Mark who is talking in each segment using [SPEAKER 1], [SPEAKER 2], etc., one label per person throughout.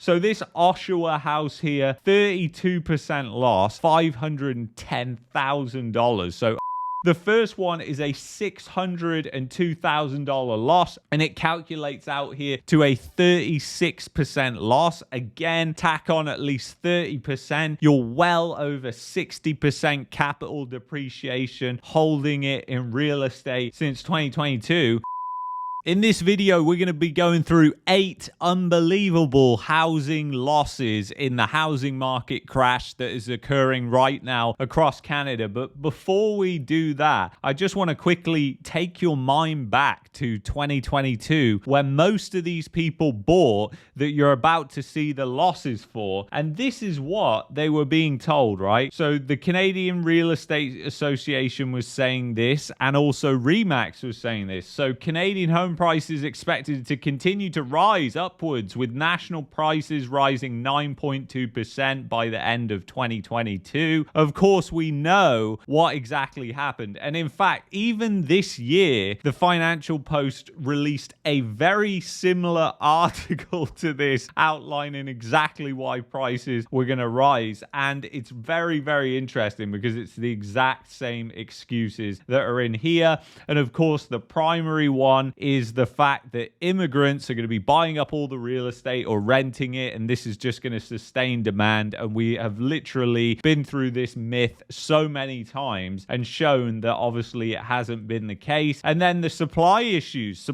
[SPEAKER 1] So this Oshawa house here, 32% loss, $510,000. So the first one is a $602,000 loss, and it calculates out here to a 36% loss. Again, tack on at least 30%. You're well over 60% capital depreciation holding it in real estate since 2022. In this video, we're going to be going through 8 unbelievable housing losses in the housing market crash that is occurring right now across Canada. But before we do that, I just want to quickly take your mind back to 2022, when most of these people bought that you're about to see the losses for. And this is what they were being told, right? So the Canadian Real Estate Association was saying this, and also Remax was saying this. So Canadian home prices expected to continue to rise upwards, with national prices rising 9.2% by the end of 2022. Of course, we know what exactly happened. And in fact, even this year, the Financial Post released a very similar article to this, outlining exactly why prices were going to rise. And it's very, very interesting because it's the exact same excuses that are in here. And of course, the primary one is the fact that immigrants are going to be buying up all the real estate or renting it, and this is just going to sustain demand. And we have literally been through this myth so many times and shown that obviously it hasn't been the case. And then the supply issues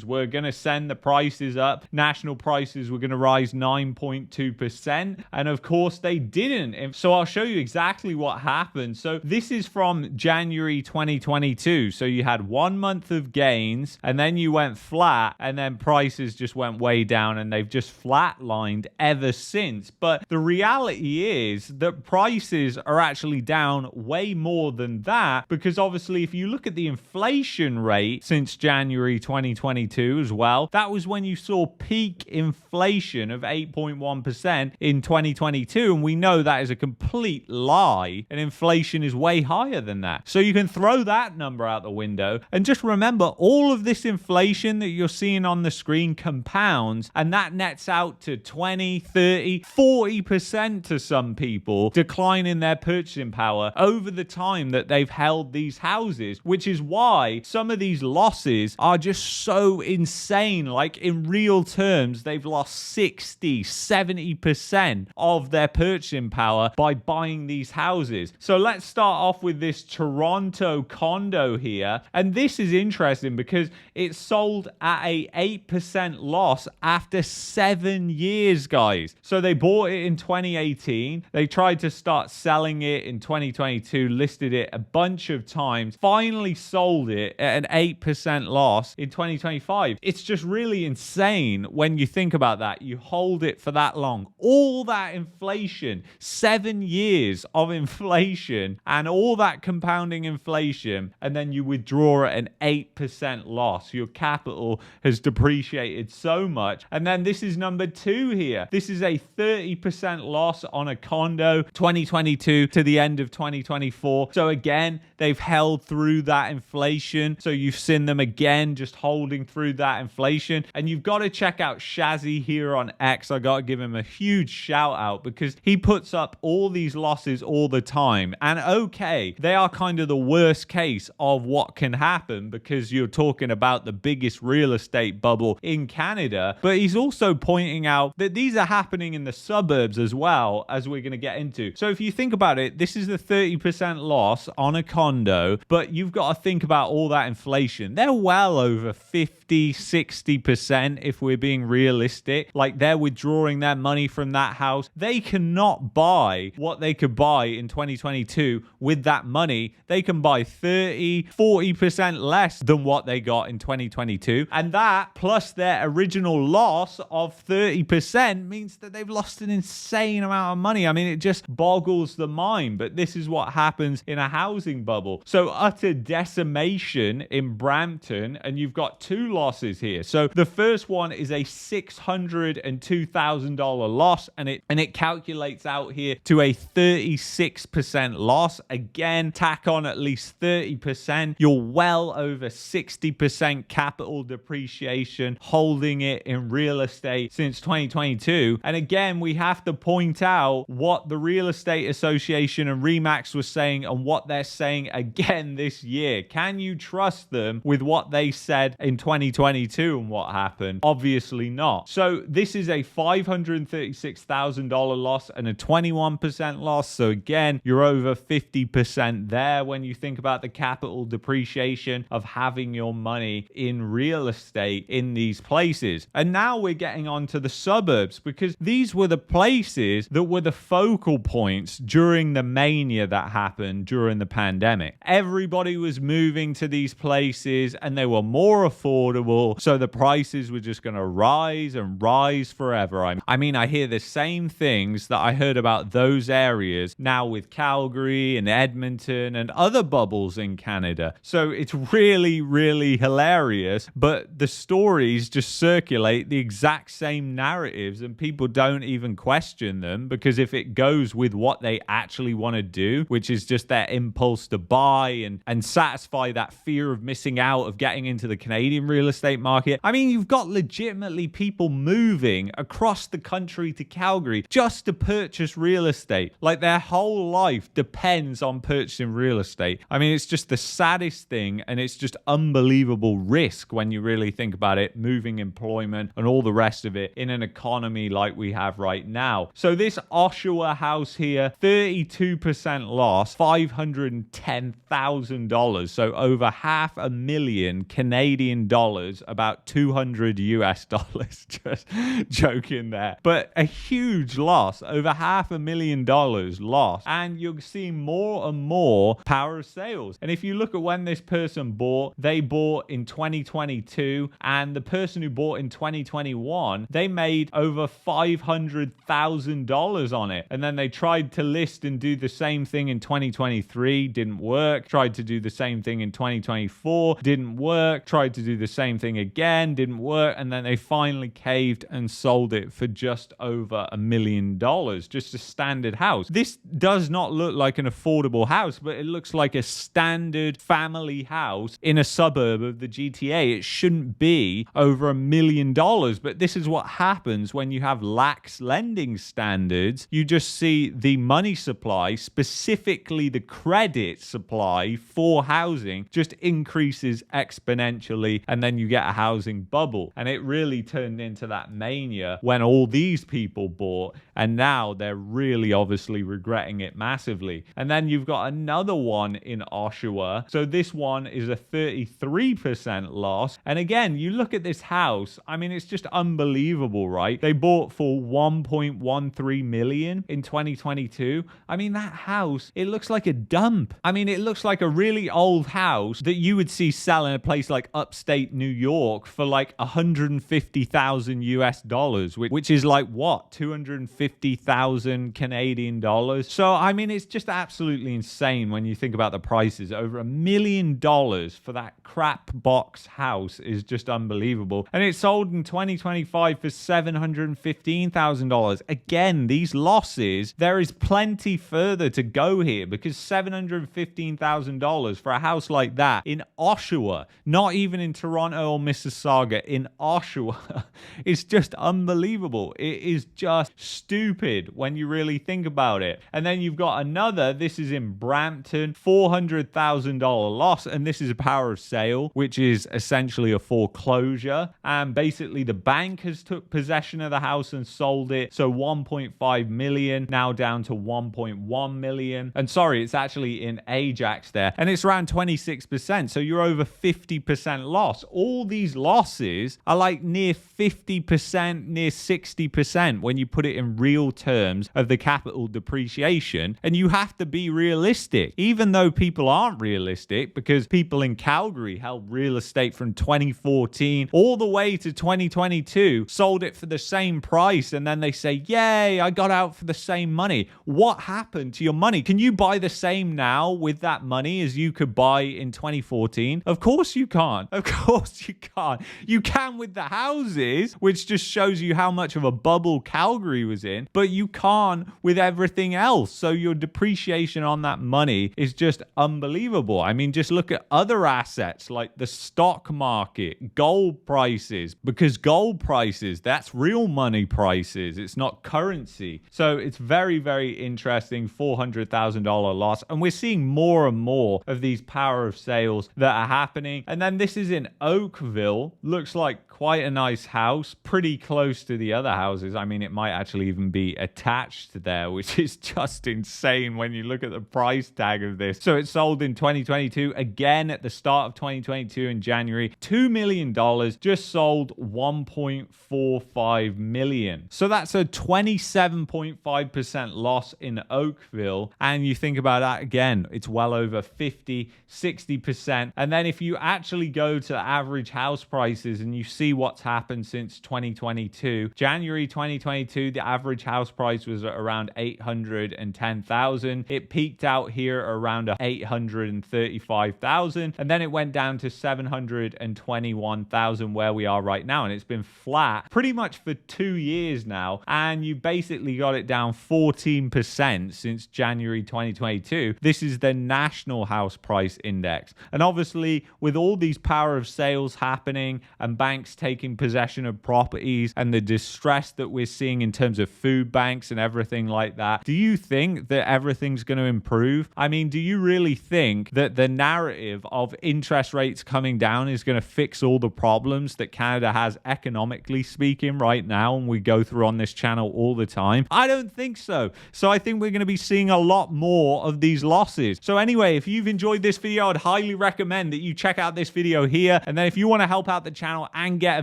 [SPEAKER 1] were going to send the prices up. National prices were going to rise 9.2%, and of course they didn't. So I'll show you exactly what happened. So this is from January 2022. So you had 1 month of gains, and then you went flat, and then prices just went way down, and they've just flatlined ever since. But the reality is that prices are actually down way more than that, because obviously if you look at the inflation rate since January 2022 as well, that was when you saw peak inflation of 8.1% in 2022, and we know that is a complete lie, and inflation is way higher than that. So you can throw that number out the window, and just remember, all of this inflation that you're seeing on the screen compounds, and that nets out to 20, 30, 40% to some people decline in their purchasing power over the time that they've held these houses, which is why some of these losses are just so insane. Like in real terms, they've lost 60, 70% of their purchasing power by buying these houses. So let's start off with this Toronto condo here, and this is interesting because it's sold at a 8% loss after 7 years, guys. So they bought it in 2018. They tried to start selling it in 2022, listed it a bunch of times, finally sold it at an 8% loss in 2025. It's just really insane when you think about that. You hold it for that long. All that inflation, 7 years of inflation, and all that compounding inflation, and then you withdraw at an 8% loss. Your capital has depreciated so much. And then this is number 2 here. This is a 30% loss on a condo, 2022 to the end of 2024. So again, they've held through that inflation. So you've seen them again just holding through that inflation. And you've got to check out Shazzy here on X. I got to give him a huge shout out because he puts up all these losses all the time. And okay, they are kind of the worst case of what can happen because you're talking about the biggest real estate bubble in Canada. But he's also pointing out that these are happening in the suburbs as well, as we're going to get into. So if you think about it, this is the 30% loss on a condo, but you've got to think about all that inflation. They're well over 50, 60% if we're being realistic. Like they're withdrawing their money from that house. They cannot buy what they could buy in 2022 with that money. They can buy 30, 40% less than what they got in 2022. And that plus their original loss of 30% means that they've lost an insane amount of money. I mean, it just boggles the mind, but this is what happens in a housing bubble. So utter decimation in Brampton, and you've got 2 losses here. So the first one is a $602,000 loss, and it calculates out here to a 36% loss. Again, tack on at least 30%. You're well over 60% 30% capital depreciation, holding it in real estate since 2022. And again, we have to point out what the Real Estate Association and Remax was saying and what they're saying again this year. Can you trust them with what they said in 2022 and what happened? Obviously not. So this is a $536,000 loss and a 21% loss. So again, you're over 50% there when you think about the capital depreciation of having your money in real estate in these places. And now we're getting on to the suburbs, because these were the places that were the focal points during the mania that happened during the pandemic. Everybody was moving to these places and they were more affordable, so the prices were just going to rise and rise forever. I mean, I hear the same things that I heard about those areas now with Calgary and Edmonton and other bubbles in Canada. So it's really, really hilarious, but the stories just circulate the exact same narratives and people don't even question them, because if it goes with what they actually want to do, which is just their impulse to buy and satisfy that fear of missing out of getting into the Canadian real estate market. I mean, you've got legitimately people moving across the country to Calgary just to purchase real estate. Like their whole life depends on purchasing real estate. I mean, it's just the saddest thing, and it's just unbelievable risk when you really think about it, moving employment and all the rest of it in an economy like we have right now. So this Oshawa house here, 32% loss, $510,000. So over $500,000 Canadian dollars, about 200 US dollars. Just joking there. But a huge loss, over $500,000 loss. And you're seeing more and more power of sales. And if you look at when this person bought, they bought in 2022, and the person who bought in 2021, they made over $500,000 on it. And then they tried to list and do the same thing in 2023, didn't work. Tried to do the same thing in 2024, didn't work. Tried to do the same thing again, didn't work. And then they finally caved and sold it for just over $1 million. Just a standard house. This does not look like an affordable house, but it looks like a standard family house in a suburb of the GTA. It shouldn't be over $1 million, but this is what happens when you have lax lending standards. You just see the money supply, specifically the credit supply for housing, just increases exponentially, and then you get a housing bubble. And it really turned into that mania when all these people bought, and now they're really obviously regretting it massively. And then you've got another one in Oshawa. So this one is a 33% loss. And again, you look at this house, I mean, it's just unbelievable, right? They bought for $1.13 million in 2022. I mean, that house, it looks like a dump. I mean, it looks like a really old house that you would see sell in a place like upstate New York for like 150,000 US dollars, which is like what? 250,000 Canadian dollars. So, I mean, it's just absolutely insane when you think about the prices. Over $1 million for that crap box house is just unbelievable. And it sold in 2025 for $715,000. Again, these losses, there is plenty further to go here, because $715,000 for a house like that in Oshawa, not even in Toronto or Mississauga, in Oshawa, is just unbelievable. It is just stupid when you really think about it. And then you've got another, this is in Brampton, $400,000 loss, and this is a power of sale, which is essentially a foreclosure. And basically the bank has took possession of the house and sold it. So 1.5 million, now down to 1.1 million. And sorry, it's actually in Ajax there. And it's around 26%. So you're over 50% loss. All these losses are like near 50%, near 60% when you put it in real terms of the capital depreciation. And you have to be realistic, even though people aren't realistic, because people in Calgary held real estate from 2014 all the way to 2022, sold it for the same price, and then they say, yay, I got out for the same money. What happened to your money? Can you buy the same now with that money as you could buy in 2014? Of course you can't. Of course you can't. You can with the houses, which just shows you how much of a bubble Calgary was in, but you can't with everything else. So your depreciation on that money is just unbelievable. I mean, just look at other assets like the stock market, gold prices, because gold prices, that's real money prices. It's not currency. So it's very, very interesting. $400,000 loss. And we're seeing more and more of these power of sales that are happening. And then this is in Oakville. Looks like quite a nice house, pretty close to the other houses. I mean, it might actually even be attached there, which is just insane when you look at the price tag of this. So it sold in 2022, again at the start of 2022 in January, $2 million, just sold $1.45 million. So that's a 27.5% loss in Oakville. And you think about that again, it's well over 50, 60%. And then if you actually go to average house prices and you see what's happened since 2022, January 2022, the average house price was around 810,000. It peaked out here around 835,000, and then it went down to 721,000 where we are right now, and it's been flat pretty much for 2 years now, and you basically got it down 14% since January 2022. This is the National House Price Index, and obviously with all these power of sales happening and banks taking possession of properties and the distress that we're seeing in terms of food banks and everything like that, do you think that everything's going to improve? I mean, do you really think that the narrative of interest rates coming down is going to fix all the problems that Canada has economically speaking right now, and we go through on this channel all the time? I don't think so. So I think we're going to be seeing a lot more of these losses. So anyway, if you've enjoyed this video, I'd highly recommend that you check out this video here. And then if you want to help out the channel and get a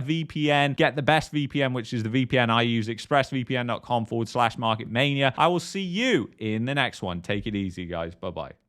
[SPEAKER 1] VPN, get the best VPN, which is the VPN I use, expressvpn.com/marketmania. I will see you in the next one. Take it easy, guys. Bye-bye.